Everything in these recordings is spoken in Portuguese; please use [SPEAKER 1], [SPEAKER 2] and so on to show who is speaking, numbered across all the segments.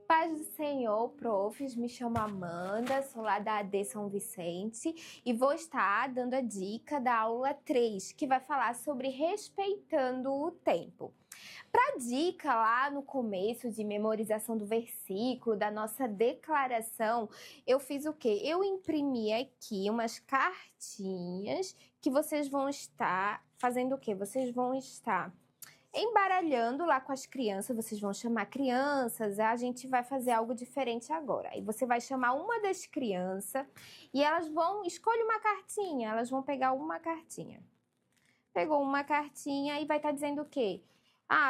[SPEAKER 1] Paz do Senhor, profs, me chamo Amanda, sou lá da AD São Vicente e vou estar dando a dica da aula 3, que vai falar sobre respeitando o tempo. Para a dica lá no começo de memorização do versículo, da nossa declaração, eu fiz o quê? Eu imprimi aqui umas cartinhas que vocês vão estar fazendo o quê? Vocês vão estar embaralhando lá com as crianças, vocês vão chamar crianças, a gente vai fazer algo diferente agora. Aí você vai chamar uma das crianças e elas vão, escolhe uma cartinha, elas vão pegar uma cartinha. Pegou uma cartinha e vai estar dizendo o quê?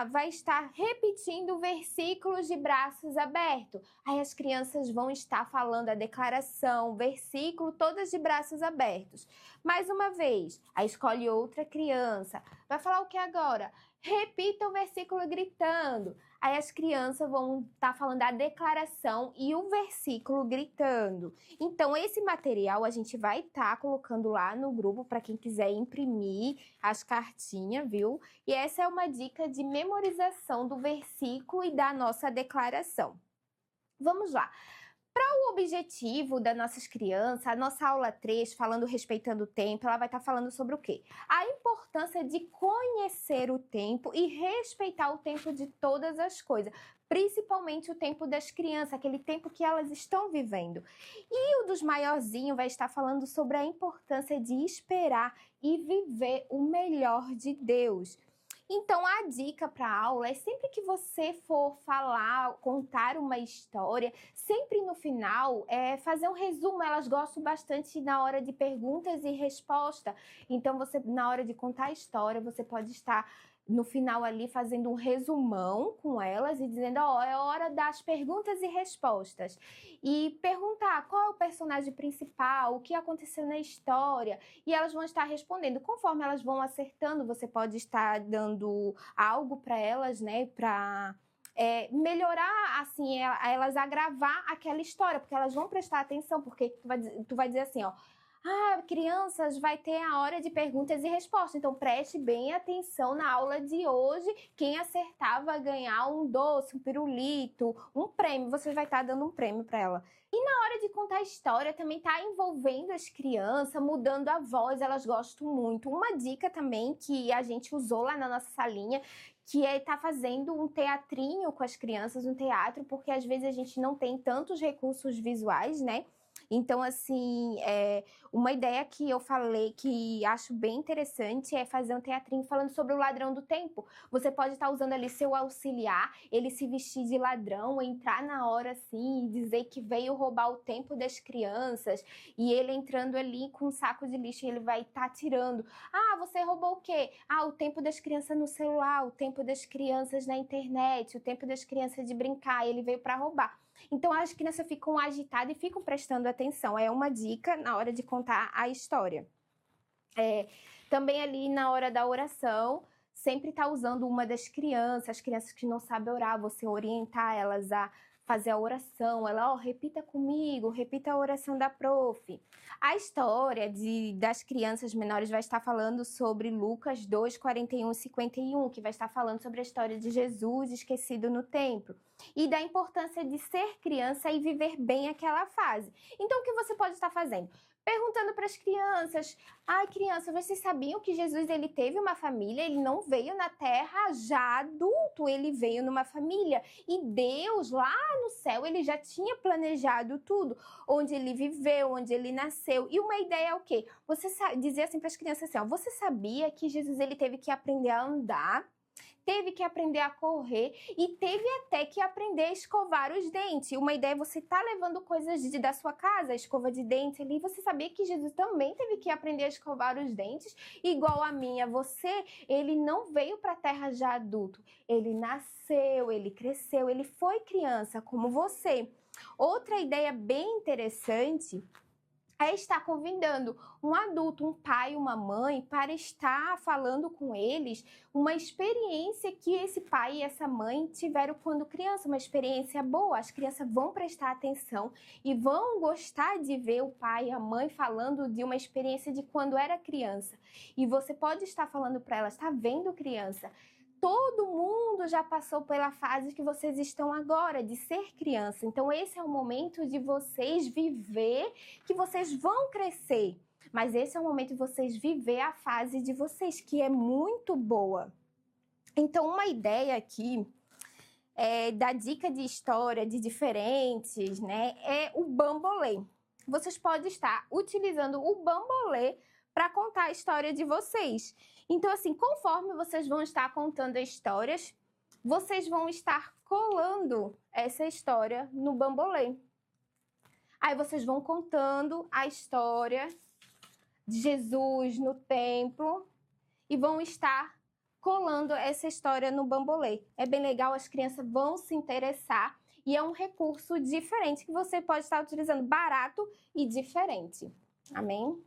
[SPEAKER 1] Vai estar repetindo versículos de braços abertos. Aí as crianças vão estar falando a declaração, versículo, todas de braços abertos. Mais uma vez, aí escolhe outra criança. Vai falar o que agora? Repita o versículo gritando. Aí as crianças vão estar falando a declaração e o versículo gritando. Então, esse material a gente vai estar colocando lá no grupo para quem quiser imprimir as cartinhas, viu? E essa é uma dica de memorização do versículo e da nossa declaração. Vamos lá. Para o objetivo das nossas crianças, a nossa aula 3, falando respeitando o tempo, ela vai estar falando sobre o quê? A importância de conhecer o tempo e respeitar o tempo de todas as coisas, principalmente o tempo das crianças, aquele tempo que elas estão vivendo. E o dos maiorzinhos vai estar falando sobre a importância de esperar e viver o melhor de Deus. Então, a dica para a aula é sempre que você for falar, contar uma história, sempre no final, fazer um resumo. Elas gostam bastante na hora de perguntas e respostas. Então, você, na hora de contar a história, você pode estar no final ali fazendo um resumão com elas e dizendo, é hora das perguntas e respostas. E perguntar qual é o personagem principal, o que aconteceu na história, e elas vão estar respondendo. Conforme elas vão acertando, você pode estar dando algo para elas, né, para melhorar, assim, elas a gravar aquela história, porque elas vão prestar atenção, porque tu vai dizer assim, crianças, vai ter a hora de perguntas e respostas, então preste bem atenção na aula de hoje. Quem acertar vai ganhar um doce, um pirulito, um prêmio, você vai estar dando um prêmio para ela. E na hora de contar a história, também está envolvendo as crianças, mudando a voz, elas gostam muito. Uma dica também que a gente usou lá na nossa salinha, que é estar fazendo um teatrinho com as crianças, um teatro, porque às vezes a gente não tem tantos recursos visuais, né? Então, assim, uma ideia que eu falei que acho bem interessante é fazer um teatrinho falando sobre o ladrão do tempo. Você pode estar usando ali seu auxiliar, ele se vestir de ladrão, entrar na hora assim e dizer que veio roubar o tempo das crianças, e ele entrando ali com um saco de lixo, ele vai estar tirando. Você roubou o quê? O tempo das crianças no celular, o tempo das crianças na internet, o tempo das crianças de brincar, ele veio para roubar. Então, as crianças ficam agitadas e ficam prestando atenção. É uma dica na hora de contar a história. Também ali na hora da oração, sempre tá usando uma das crianças, as crianças que não sabem orar, você orientar elas a fazer a oração, ela, repita comigo, repita a oração da prof. A história das crianças menores vai estar falando sobre Lucas 2, 41 e 51, que vai estar falando sobre a história de Jesus esquecido no templo e da importância de ser criança e viver bem aquela fase. Então, o que você pode estar fazendo? Perguntando para as crianças, criança, vocês sabiam que Jesus ele teve uma família? Ele não veio na terra já adulto, ele veio numa família. E Deus, lá no céu, ele já tinha planejado tudo, onde ele viveu, onde ele nasceu. E uma ideia é o quê? Você dizer assim para as crianças assim, você sabia que Jesus ele teve que aprender a andar? Teve que aprender a correr e teve até que aprender a escovar os dentes. Uma ideia é você estar levando coisas da sua casa, a escova de dente ali. Você sabia que Jesus também teve que aprender a escovar os dentes? Igual a mim, a você, ele não veio para a terra já adulto. Ele nasceu, ele cresceu, ele foi criança como você. Outra ideia bem interessante é estar convidando um adulto, um pai, uma mãe, para estar falando com eles uma experiência que esse pai e essa mãe tiveram quando criança, uma experiência boa. As crianças vão prestar atenção e vão gostar de ver o pai e a mãe falando de uma experiência de quando era criança. E você pode estar falando para elas, tá vendo, criança? todo mundo já passou pela fase que vocês estão agora, de ser criança. Então, esse é o momento de vocês viver, que vocês vão crescer. Mas esse é o momento de vocês viver a fase de vocês, que é muito boa. Então, uma ideia aqui da dica de história de diferentes, né, é o bambolê. Vocês podem estar utilizando o bambolê para contar a história de vocês. Então, assim, conforme vocês vão estar contando histórias, vocês vão estar colando essa história no bambolê. Aí vocês vão contando a história de Jesus no templo e vão estar colando essa história no bambolê. É bem legal, as crianças vão se interessar e é um recurso diferente que você pode estar utilizando, barato e diferente. Amém?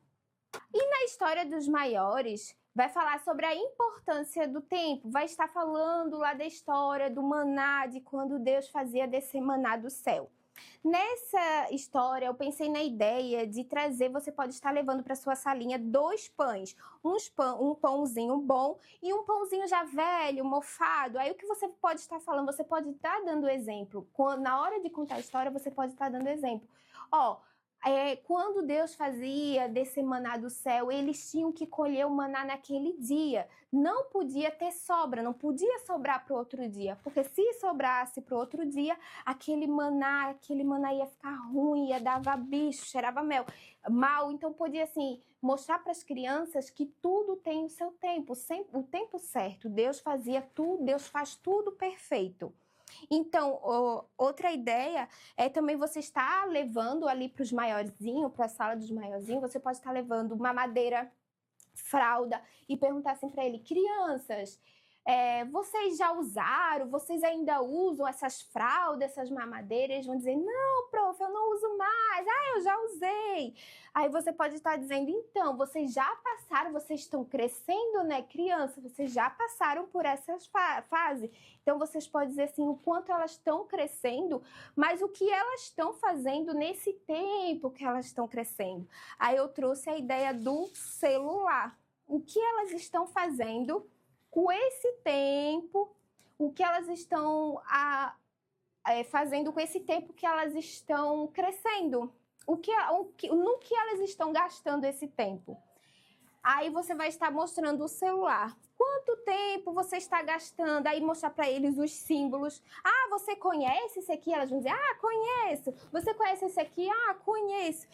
[SPEAKER 1] E na história dos maiores, vai falar sobre a importância do tempo, vai estar falando lá da história do maná, de quando Deus fazia descer maná do céu. Nessa história, eu pensei na ideia de trazer, você pode estar levando para sua salinha 2 pães, um pãozinho bom e um pãozinho já velho, mofado. Aí o que você pode estar falando, você pode estar dando exemplo. Na hora de contar a história, você pode estar dando exemplo. Quando Deus fazia descer maná do céu, eles tinham que colher o maná naquele dia. Não podia ter sobra, não podia sobrar para o outro dia. Porque se sobrasse para o outro dia, aquele maná ia ficar ruim, ia dar bicho, cheirava mal. Então podia assim mostrar para as crianças que tudo tem o seu tempo, o tempo certo. Deus fazia tudo, Deus faz tudo perfeito. Então, outra ideia é também você estar levando ali para os maiorzinhos, para a sala dos maiorzinhos, você pode estar levando mamadeira, fralda e perguntar assim para ele: crianças, vocês já usaram, vocês ainda usam essas fraldas, essas mamadeiras? Eles vão dizer: não, prof, eu não uso mais. Eu já usei. Aí você pode estar dizendo: então, vocês já passaram, vocês estão crescendo, né, criança? Vocês já passaram por essas fases. Então, vocês podem dizer assim, o quanto elas estão crescendo, mas o que elas estão fazendo nesse tempo que elas estão crescendo. Aí eu trouxe a ideia do celular. O que elas estão fazendo com esse tempo, o que elas estão fazendo com esse tempo que elas estão crescendo, no que elas estão gastando esse tempo. Aí você vai estar mostrando o celular. Quanto tempo você está gastando? Aí mostrar para eles os símbolos. Você conhece esse aqui? Elas vão dizer: conheço. Você conhece esse aqui? Conheço.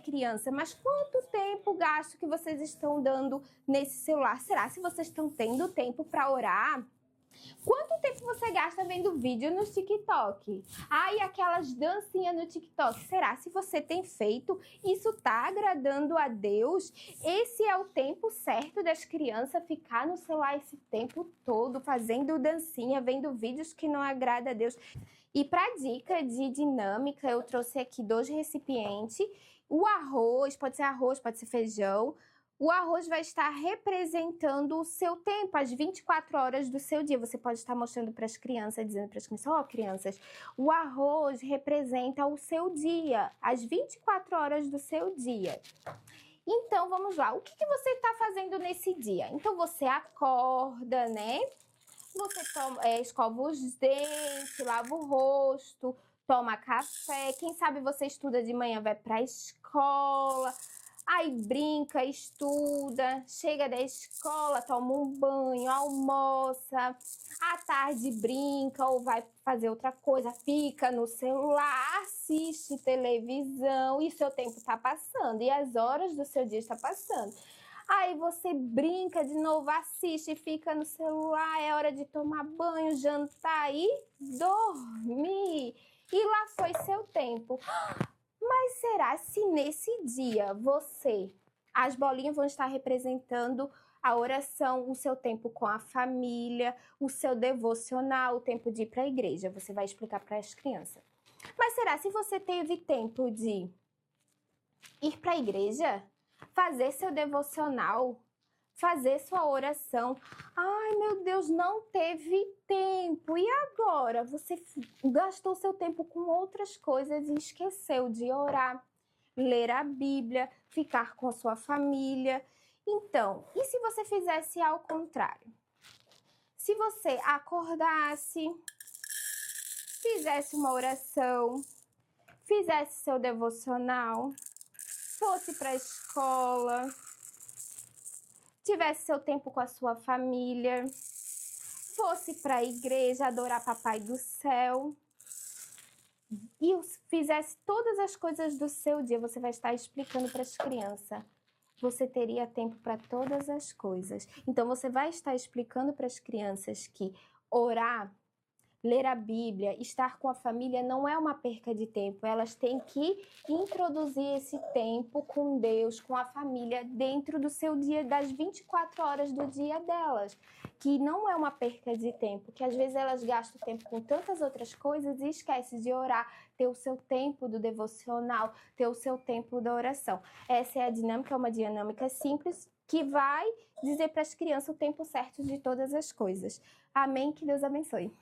[SPEAKER 1] Criança, mas quanto tempo gasto que vocês estão dando nesse celular? Será se vocês estão tendo tempo para orar? Quanto tempo você gasta vendo vídeo no TikTok? E aquelas dancinhas no TikTok. Será se você tem feito? Isso tá agradando a Deus? Esse é o tempo certo das crianças ficar no celular esse tempo todo, fazendo dancinha, vendo vídeos que não agradam a Deus. E para dica de dinâmica, eu trouxe aqui 2 recipientes. O arroz, pode ser feijão. O arroz vai estar representando o seu tempo, as 24 horas do seu dia. Você pode estar mostrando para as crianças, dizendo para as crianças: crianças, o arroz representa o seu dia, as 24 horas do seu dia. Então, vamos lá. O que você está fazendo nesse dia? Então, você acorda, né? Você escova os dentes, lava o rosto, toma café. Quem sabe você estuda de manhã, vai para a escola. Aí brinca, estuda, chega da escola, toma um banho, almoça, à tarde brinca ou vai fazer outra coisa, fica no celular, assiste televisão e seu tempo está passando e as horas do seu dia estão passando. Aí você brinca de novo, assiste, fica no celular, é hora de tomar banho, jantar e dormir. E lá foi seu tempo. Mas será se nesse dia as bolinhas vão estar representando a oração, o seu tempo com a família, o seu devocional, o tempo de ir para a igreja? Você vai explicar para as crianças. Mas será se você teve tempo de ir para a igreja, fazer seu devocional, fazer sua oração? Meu Deus, não teve tempo. E agora? Você gastou seu tempo com outras coisas e esqueceu de orar, ler a Bíblia, ficar com a sua família. Então, e se você fizesse ao contrário? se você acordasse, fizesse uma oração, fizesse seu devocional, fosse para a escola, tivesse seu tempo com a sua família, fosse para a igreja adorar Papai do Céu e fizesse todas as coisas do seu dia, você vai estar explicando para as crianças. Você teria tempo para todas as coisas. Então, você vai estar explicando para as crianças que orar, ler a Bíblia, estar com a família não é uma perca de tempo. Elas têm que introduzir esse tempo com Deus, com a família, dentro do seu dia, das 24 horas do dia delas. Que não é uma perca de tempo, que às vezes elas gastam tempo com tantas outras coisas e esquecem de orar, ter o seu tempo do devocional, ter o seu tempo da oração. Essa é a dinâmica, é uma dinâmica simples que vai dizer para as crianças o tempo certo de todas as coisas. Amém? Que Deus abençoe.